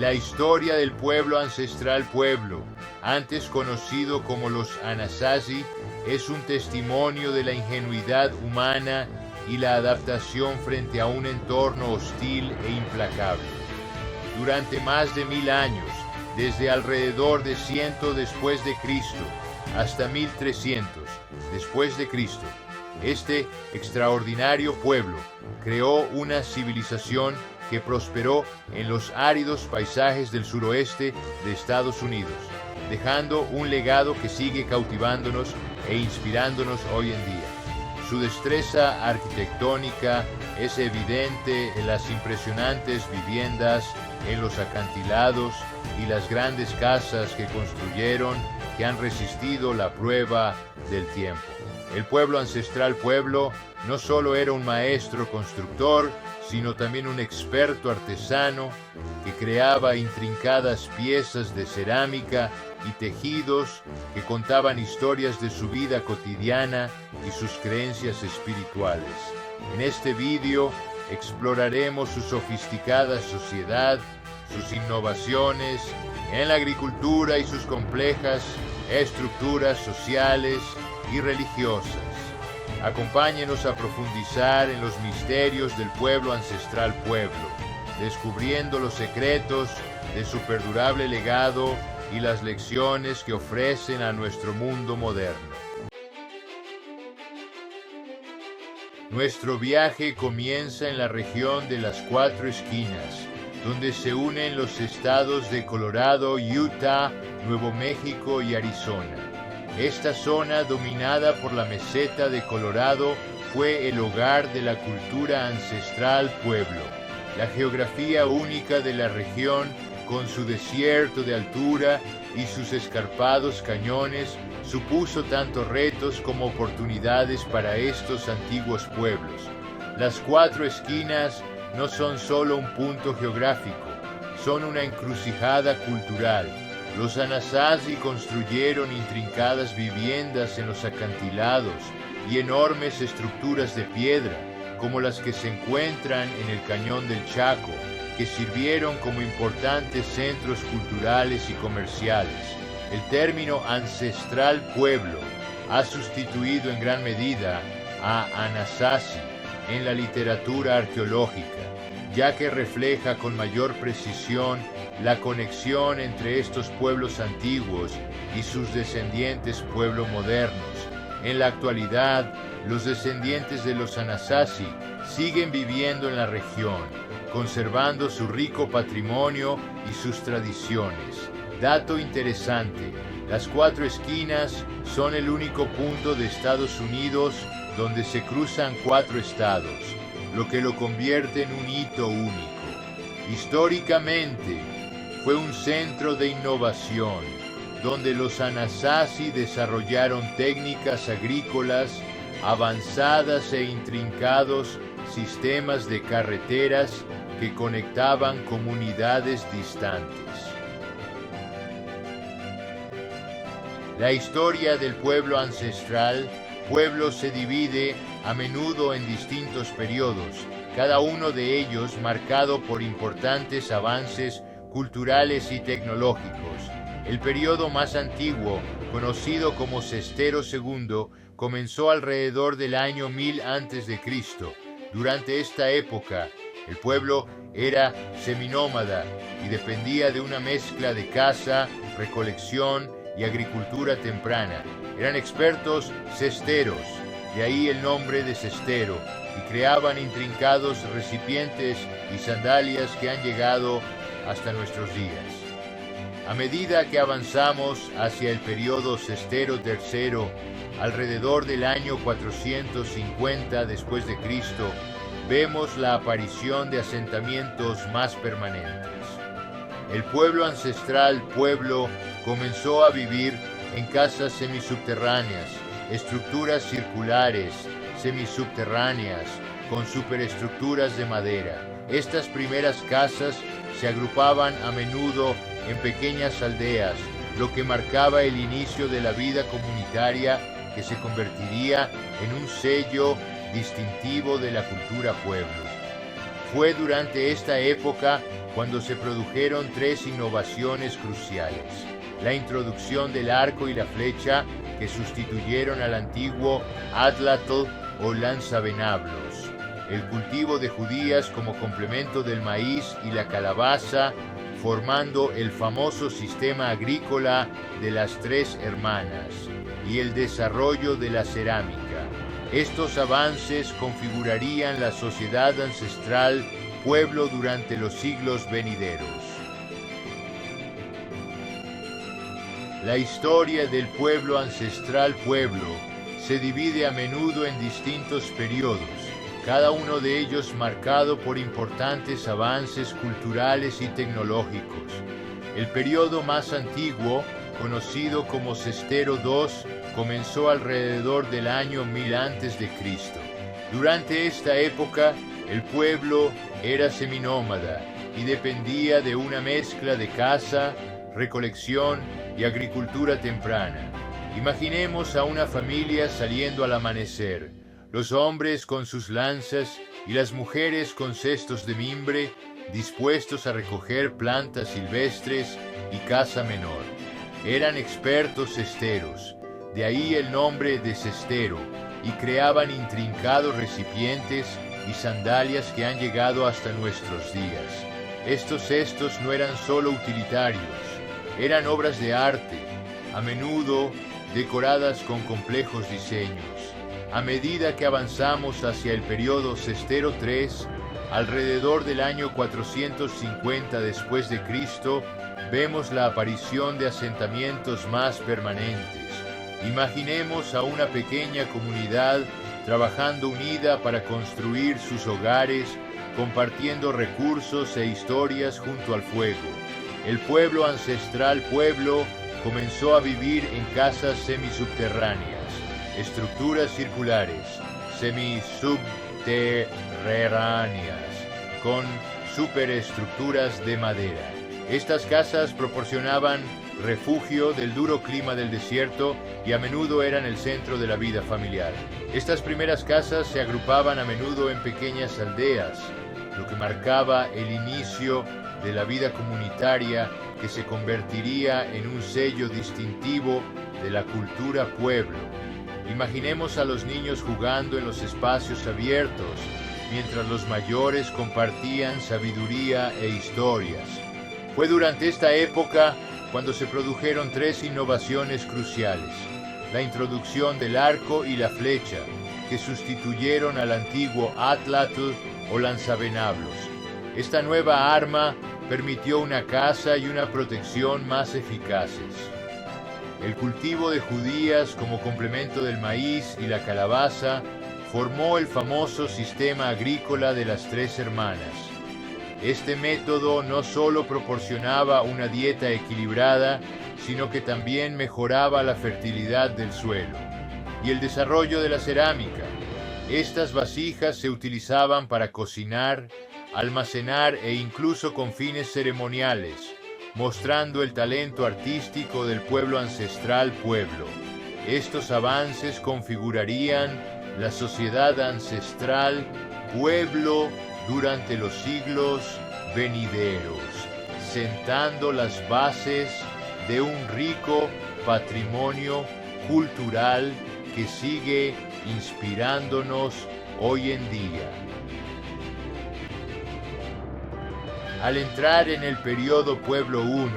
La historia del pueblo ancestral Pueblo, antes conocido como los Anasazi, es un testimonio de la ingenuidad humana y la adaptación frente a un entorno hostil e implacable. Durante más de 1000 años, desde alrededor de 100 después de Cristo hasta 1300 después de Cristo, este extraordinario pueblo creó una civilización que prosperó en los áridos paisajes del suroeste de Estados Unidos, dejando un legado que sigue cautivándonos e inspirándonos hoy en día. Su destreza arquitectónica es evidente en las impresionantes viviendas, en los acantilados y las grandes casas que construyeron, que han resistido la prueba del tiempo. El pueblo ancestral Pueblo no solo era un maestro constructor, sino también un experto artesano que creaba intrincadas piezas de cerámica y tejidos que contaban historias de su vida cotidiana y sus creencias espirituales. En este vídeo exploraremos su sofisticada sociedad, sus innovaciones en la agricultura y sus complejas estructuras sociales y religiosas. Acompáñenos a profundizar en los misterios del pueblo ancestral Pueblo, descubriendo los secretos de su perdurable legado y las lecciones que ofrecen a nuestro mundo moderno. Nuestro viaje comienza en la región de las Cuatro Esquinas, donde se unen los estados de Colorado, Utah, Nuevo México y Arizona. Esta zona, dominada por la meseta de Colorado, fue el hogar de la cultura ancestral Pueblo. La geografía única de la región, con su desierto de altura y sus escarpados cañones, supuso tanto retos como oportunidades para estos antiguos pueblos. Las Cuatro Esquinas no son solo un punto geográfico, son una encrucijada cultural. Los Anasazi construyeron intrincadas viviendas en los acantilados y enormes estructuras de piedra, como las que se encuentran en el Cañón del Chaco, que sirvieron como importantes centros culturales y comerciales. El término ancestral pueblo ha sustituido en gran medida a Anasazi en la literatura arqueológica, ya que refleja con mayor precisión la conexión entre estos pueblos antiguos y sus descendientes pueblos modernos. En la actualidad, los descendientes de los Anasazi siguen viviendo en la región, conservando su rico patrimonio y sus tradiciones. Dato interesante, las Cuatro Esquinas son el único punto de Estados Unidos donde se cruzan 4 estados, lo que lo convierte en un hito único. Históricamente, fue un centro de innovación, donde los Anasazi desarrollaron técnicas agrícolas avanzadas e intrincados sistemas de carreteras que conectaban comunidades distantes. La historia del pueblo ancestral Pueblo se divide a menudo en distintos periodos, cada uno de ellos marcado por importantes avances culturales y tecnológicos. El periodo más antiguo, conocido como Cestero II, comenzó alrededor del año 1000 a.C. Durante esta época, el pueblo era seminómada y dependía de una mezcla de caza, recolección y agricultura temprana. Eran expertos cesteros, de ahí el nombre de cestero, y creaban intrincados recipientes y sandalias que han llegado hasta nuestros días. A medida que avanzamos hacia el periodo Cestero III, alrededor del año 450 después de Cristo, vemos la aparición de asentamientos más permanentes. El pueblo ancestral Pueblo comenzó a vivir en casas semisubterráneas, estructuras circulares, semisubterráneas, con superestructuras de madera. Estas primeras casas se agrupaban a menudo en pequeñas aldeas, lo que marcaba el inicio de la vida comunitaria que se convertiría en un sello distintivo de la cultura pueblo. Fue durante esta época cuando se produjeron tres innovaciones cruciales: la introducción del arco y la flecha, que sustituyeron al antiguo atlatl o lanzavenablos, el cultivo de judías como complemento del maíz y la calabaza, formando el famoso sistema agrícola de las tres hermanas, y el desarrollo de la cerámica. Estos avances configurarían la sociedad ancestral pueblo durante los siglos venideros. La historia del pueblo ancestral pueblo se divide a menudo en distintos periodos, cada uno de ellos marcado por importantes avances culturales y tecnológicos. El periodo más antiguo, conocido como Cestero II, comenzó alrededor del año 1000 a.C. Durante esta época, el pueblo era seminómada y dependía de una mezcla de caza, recolección y agricultura temprana. Imaginemos a una familia saliendo al amanecer, los hombres con sus lanzas y las mujeres con cestos de mimbre, dispuestos a recoger plantas silvestres y caza menor. Eran expertos cesteros, de ahí el nombre de cestero, y creaban intrincados recipientes y sandalias que han llegado hasta nuestros días. Estos cestos no eran solo utilitarios, eran obras de arte, a menudo decoradas con complejos diseños. A medida que avanzamos hacia el periodo Cestero III, alrededor del año 450 después de Cristo, vemos la aparición de asentamientos más permanentes. Imaginemos a una pequeña comunidad trabajando unida para construir sus hogares, compartiendo recursos e historias junto al fuego. El pueblo ancestral pueblo comenzó a vivir en casas semisubterráneas, estructuras circulares, semisubterráneas, con superestructuras de madera. Estas casas proporcionaban refugio del duro clima del desierto y a menudo eran el centro de la vida familiar. Estas primeras casas se agrupaban a menudo en pequeñas aldeas, lo que marcaba el inicio de la vida comunitaria que se convertiría en un sello distintivo de la cultura pueblo. Imaginemos a los niños jugando en los espacios abiertos, mientras los mayores compartían sabiduría e historias. Fue durante esta época cuando se produjeron tres innovaciones cruciales: la introducción del arco y la flecha, que sustituyeron al antiguo atlatl o lanzavenablos. Esta nueva arma permitió una caza y una protección más eficaces. El cultivo de judías como complemento del maíz y la calabaza formó el famoso sistema agrícola de las tres hermanas. Este método no solo proporcionaba una dieta equilibrada, sino que también mejoraba la fertilidad del suelo. Y el desarrollo de la cerámica. Estas vasijas se utilizaban para cocinar, almacenar e incluso con fines ceremoniales, mostrando el talento artístico del pueblo ancestral pueblo. Estos avances configurarían la sociedad ancestral pueblo durante los siglos venideros, sentando las bases de un rico patrimonio cultural que sigue inspirándonos hoy en día. Al entrar en el periodo Pueblo I,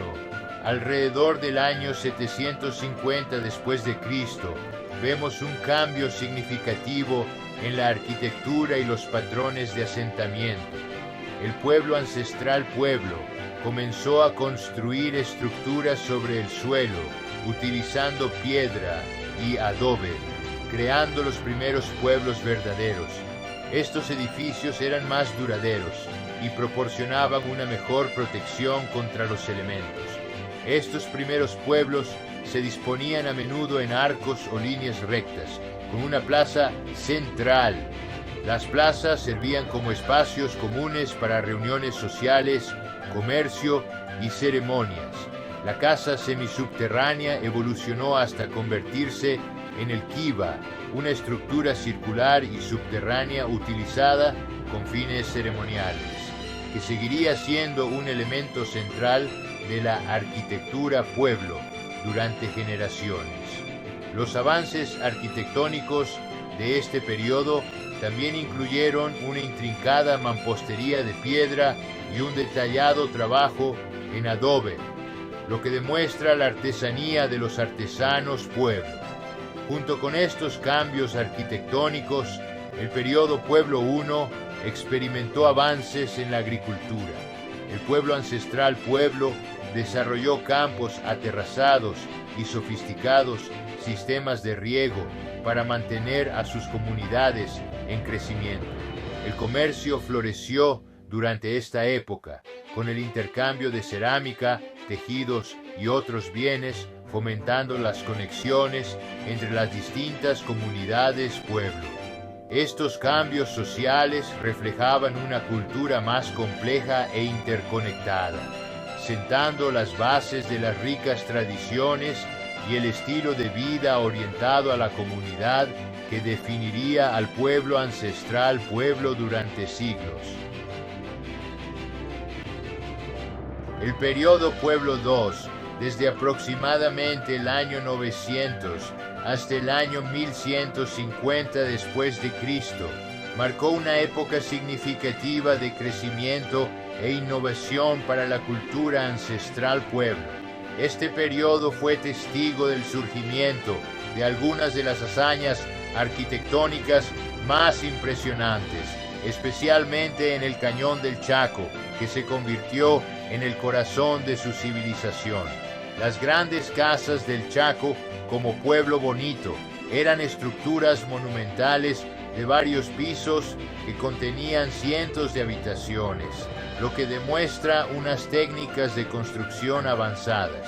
alrededor del año 750 después de Cristo, vemos un cambio significativo en la arquitectura y los patrones de asentamiento. El pueblo ancestral pueblo comenzó a construir estructuras sobre el suelo, utilizando piedra y adobe, creando los primeros pueblos verdaderos. Estos edificios eran más duraderos y proporcionaban una mejor protección contra los elementos. Estos primeros pueblos se disponían a menudo en arcos o líneas rectas, con una plaza central. Las plazas servían como espacios comunes para reuniones sociales, comercio y ceremonias. La casa semisubterránea evolucionó hasta convertirse en el kiva, una estructura circular y subterránea utilizada con fines ceremoniales. que seguiría siendo un elemento central de la arquitectura pueblo durante generaciones. Los avances arquitectónicos de este periodo también incluyeron una intrincada mampostería de piedra y un detallado trabajo en adobe, lo que demuestra la artesanía de los artesanos pueblo. Junto con estos cambios arquitectónicos, el periodo Pueblo I experimentó avances en la agricultura. El pueblo ancestral pueblo desarrolló campos aterrazados y sofisticados sistemas de riego para mantener a sus comunidades en crecimiento. El comercio floreció durante esta época, con el intercambio de cerámica, tejidos y otros bienes, fomentando las conexiones entre las distintas comunidades pueblo. Estos cambios sociales reflejaban una cultura más compleja e interconectada, sentando las bases de las ricas tradiciones y el estilo de vida orientado a la comunidad que definiría al pueblo ancestral pueblo durante siglos. El periodo Pueblo II, desde aproximadamente el año 900 hasta el año 1150 después de Cristo, marcó una época significativa de crecimiento e innovación para la cultura ancestral pueblo. Este periodo fue testigo del surgimiento de algunas de las hazañas arquitectónicas más impresionantes, especialmente en el Cañón del Chaco, que se convirtió en el corazón de su civilización. Las grandes casas del Chaco, como Pueblo Bonito, eran estructuras monumentales de varios pisos que contenían cientos de habitaciones, lo que demuestra unas técnicas de construcción avanzadas.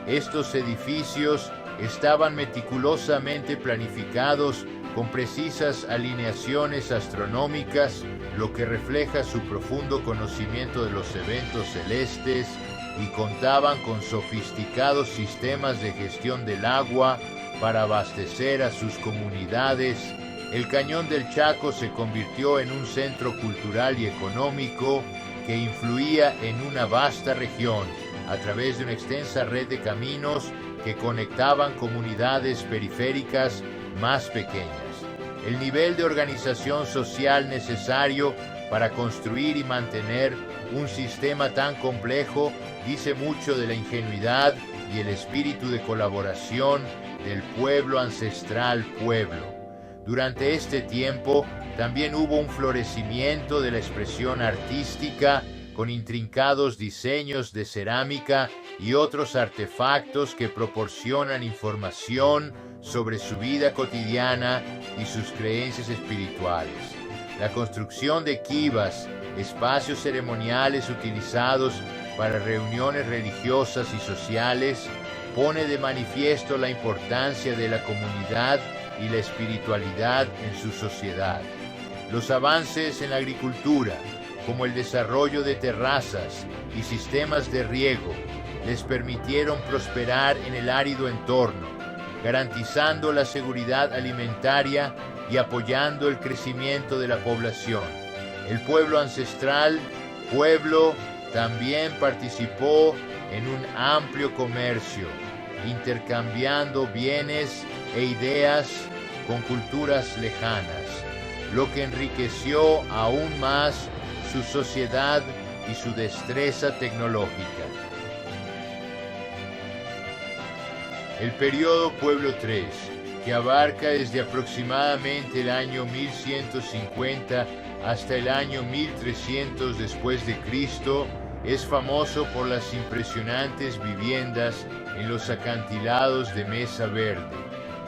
Estos edificios estaban meticulosamente planificados con precisas alineaciones astronómicas, lo que refleja su profundo conocimiento de los eventos celestes, y contaban con sofisticados sistemas de gestión del agua para abastecer a sus comunidades. El Cañón del Chaco se convirtió en un centro cultural y económico que influía en una vasta región a través de una extensa red de caminos que conectaban comunidades periféricas más pequeñas. El nivel de organización social necesario para construir y mantener un sistema tan complejo dice mucho de la ingenuidad y el espíritu de colaboración del pueblo ancestral pueblo. Durante este tiempo también hubo un florecimiento de la expresión artística con intrincados diseños de cerámica y otros artefactos que proporcionan información sobre su vida cotidiana y sus creencias espirituales. La construcción de kivas, espacios ceremoniales utilizados para reuniones religiosas y sociales, pone de manifiesto la importancia de la comunidad y la espiritualidad en su sociedad. Los avances en la agricultura, como el desarrollo de terrazas y sistemas de riego, les permitieron prosperar en el árido entorno, garantizando la seguridad alimentaria y apoyando el crecimiento de la población. El pueblo ancestral, pueblo, también participó en un amplio comercio, intercambiando bienes e ideas con culturas lejanas, lo que enriqueció aún más su sociedad y su destreza tecnológica. El periodo Pueblo III, que abarca desde aproximadamente el año 1150 hasta el año 1300 después de Cristo, es famoso por las impresionantes viviendas en los acantilados de Mesa Verde.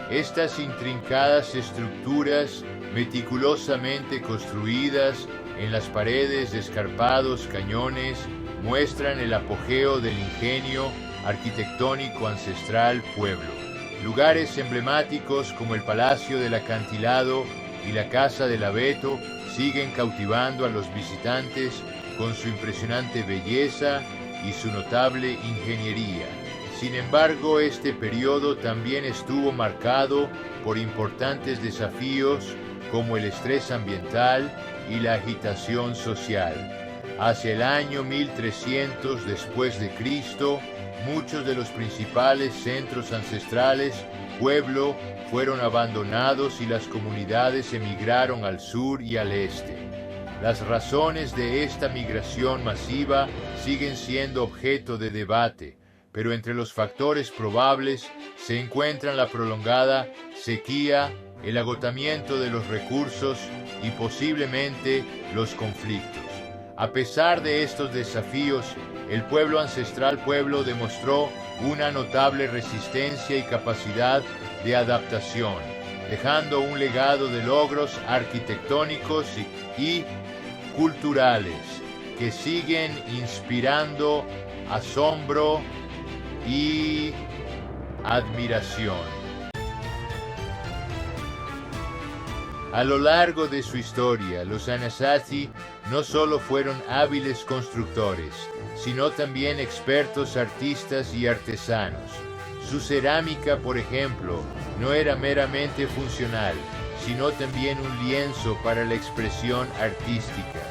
Estas intrincadas estructuras, meticulosamente construidas en las paredes de escarpados cañones, muestran el apogeo del ingenio arquitectónico ancestral pueblo. Lugares emblemáticos como el Palacio del Acantilado y la Casa del Abeto siguen cautivando a los visitantes con su impresionante belleza y su notable ingeniería. Sin embargo, este periodo también estuvo marcado por importantes desafíos como el estrés ambiental y la agitación social. Hacia el año 1300 después de Cristo, muchos de los principales centros ancestrales, pueblo, fueron abandonados y las comunidades emigraron al sur y al este. Las razones de esta migración masiva siguen siendo objeto de debate, pero entre los factores probables se encuentran la prolongada sequía, el agotamiento de los recursos y posiblemente los conflictos. A pesar de estos desafíos, el pueblo ancestral pueblo demostró una notable resistencia y capacidad de adaptación, dejando un legado de logros arquitectónicos y culturales que siguen inspirando asombro y admiración. A lo largo de su historia, los Anasazi no solo fueron hábiles constructores, sino también expertos artistas y artesanos. Su cerámica, por ejemplo, no era meramente funcional, sino también un lienzo para la expresión artística.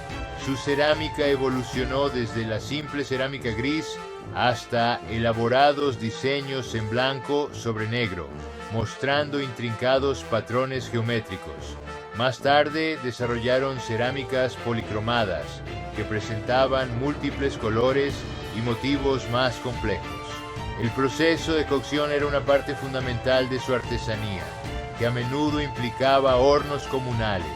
Su cerámica evolucionó desde la simple cerámica gris hasta elaborados diseños en blanco sobre negro, mostrando intrincados patrones geométricos. Más tarde desarrollaron cerámicas policromadas, que presentaban múltiples colores y motivos más complejos. El proceso de cocción era una parte fundamental de su artesanía, que a menudo implicaba hornos comunales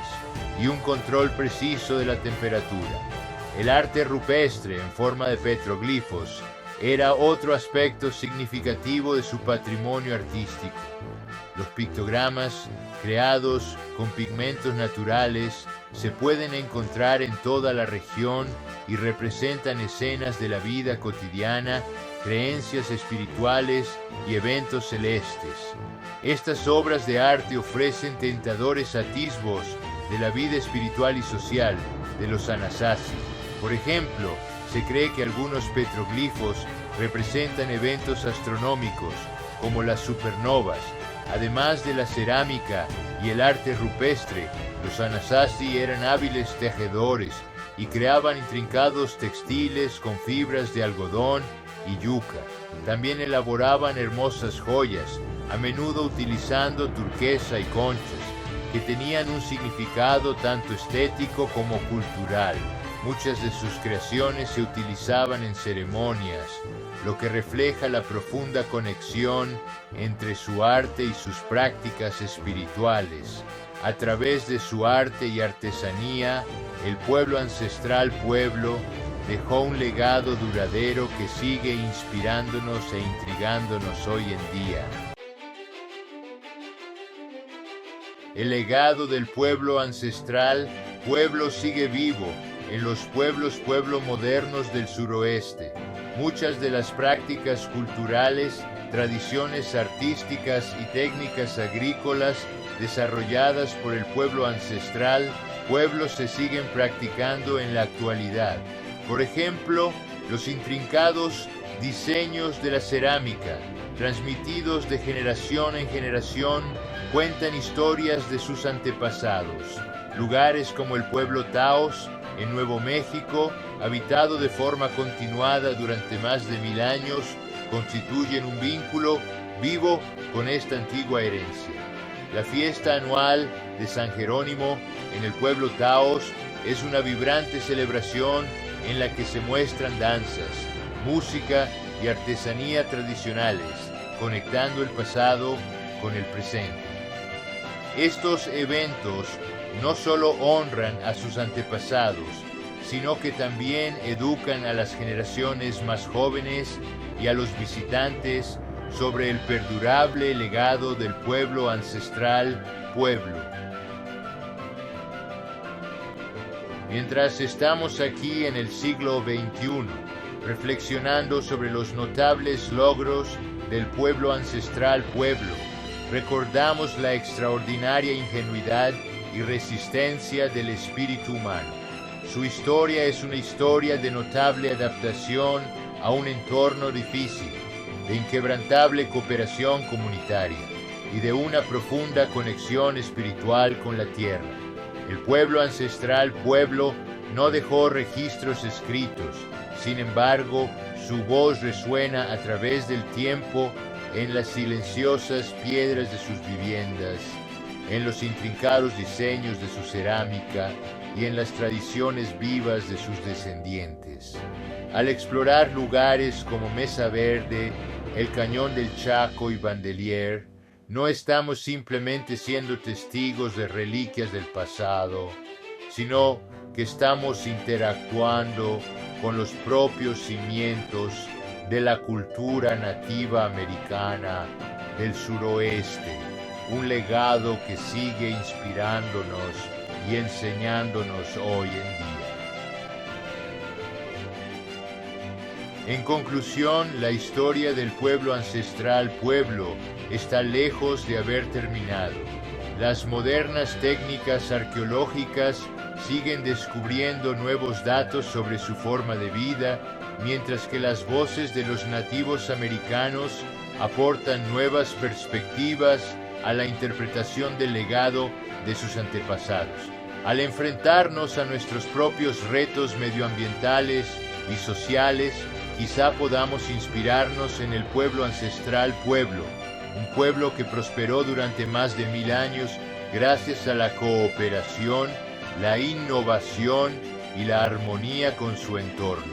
y un control preciso de la temperatura. El arte rupestre en forma de petroglifos era otro aspecto significativo de su patrimonio artístico. Los pictogramas, creados con pigmentos naturales, se pueden encontrar en toda la región y representan escenas de la vida cotidiana, creencias espirituales y eventos celestes. Estas obras de arte ofrecen tentadores atisbos de la vida espiritual y social de los Anasazi. Por ejemplo, se cree que algunos petroglifos representan eventos astronómicos, como las supernovas. Además de la cerámica y el arte rupestre, los Anasazi eran hábiles tejedores y creaban intrincados textiles con fibras de algodón y yuca. También elaboraban hermosas joyas, a menudo utilizando turquesa y conchas, que tenían un significado tanto estético como cultural. Muchas de sus creaciones se utilizaban en ceremonias, lo que refleja la profunda conexión entre su arte y sus prácticas espirituales. A través de su arte y artesanía, el pueblo ancestral pueblo dejó un legado duradero que sigue inspirándonos e intrigándonos hoy en día. El legado del pueblo ancestral pueblo sigue vivo en los pueblos modernos del suroeste. Muchas de las prácticas culturales, tradiciones artísticas y técnicas agrícolas desarrolladas por el pueblo ancestral, se siguen practicando en la actualidad. Por ejemplo, los intrincados diseños de la cerámica, transmitidos de generación en generación, cuentan historias de sus antepasados. Lugares como el pueblo Taos, en Nuevo México, habitado de forma continuada durante más de 1000 años, constituyen un vínculo vivo con esta antigua herencia. La fiesta anual de San Jerónimo en el pueblo Taos es una vibrante celebración en la que se muestran danzas, música y artesanía tradicionales, conectando el pasado con el presente. Estos eventos no solo honran a sus antepasados, sino que también educan a las generaciones más jóvenes y a los visitantes sobre el perdurable legado del pueblo ancestral pueblo. Mientras estamos aquí en el siglo XXI, reflexionando sobre los notables logros del pueblo ancestral pueblo, recordamos la extraordinaria ingenuidad y resistencia del espíritu humano. Su historia es una historia de notable adaptación a un entorno difícil, de inquebrantable cooperación comunitaria y de una profunda conexión espiritual con la tierra. El pueblo ancestral pueblo No dejó registros escritos, sin embargo, su voz resuena a través del tiempo en las silenciosas piedras de sus viviendas, en los intrincados diseños de su cerámica y en las tradiciones vivas de sus descendientes. Al explorar lugares como Mesa Verde, el Cañón del Chaco y Bandelier, no estamos simplemente siendo testigos de reliquias del pasado, sino que estamos interactuando con los propios cimientos de la cultura nativa americana del suroeste, un legado que sigue inspirándonos y enseñándonos hoy en día. En conclusión, la historia del pueblo ancestral Pueblo está lejos de haber terminado. Las modernas técnicas arqueológicas siguen descubriendo nuevos datos sobre su forma de vida, mientras que las voces de los nativos americanos aportan nuevas perspectivas a la interpretación del legado de sus antepasados. Al enfrentarnos a nuestros propios retos medioambientales y sociales, quizá podamos inspirarnos en el pueblo ancestral Pueblo, un pueblo que prosperó durante más de 1000 años gracias a la cooperación, la innovación y la armonía con su entorno.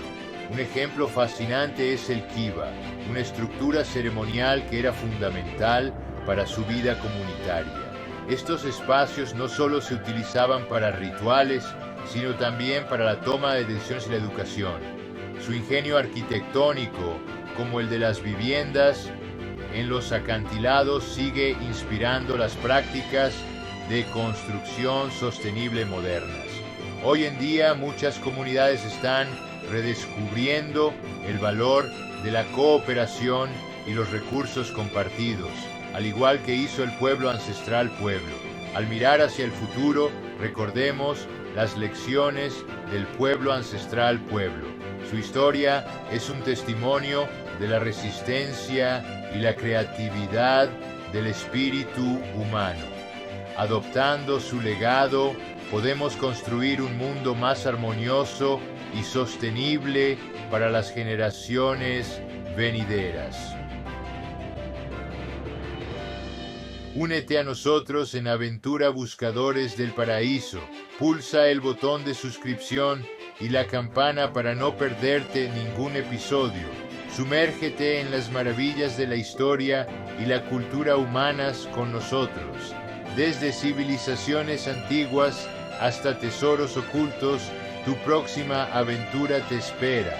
Un ejemplo fascinante es el kiva, una estructura ceremonial que era fundamental para su vida comunitaria. Estos espacios no solo se utilizaban para rituales, sino también para la toma de decisiones y la educación. Su ingenio arquitectónico, como el de las viviendas en los acantilados, sigue inspirando las prácticas de construcción sostenible modernas. Hoy en día muchas comunidades están redescubriendo el valor de la cooperación y los recursos compartidos, al igual que hizo el pueblo ancestral Pueblo. Al mirar hacia el futuro, recordemos las lecciones del pueblo ancestral Pueblo. Su historia es un testimonio de la resistencia y la creatividad del espíritu humano. Adoptando su legado, podemos construir un mundo más armonioso y sostenible para las generaciones venideras. Únete a nosotros en Aventura Buscadores del Paraíso. Pulsa el botón de suscripción y la campana para no perderte ningún episodio. Sumérgete en las maravillas de la historia y la cultura humanas con nosotros. Desde civilizaciones antiguas hasta tesoros ocultos, tu próxima aventura te espera.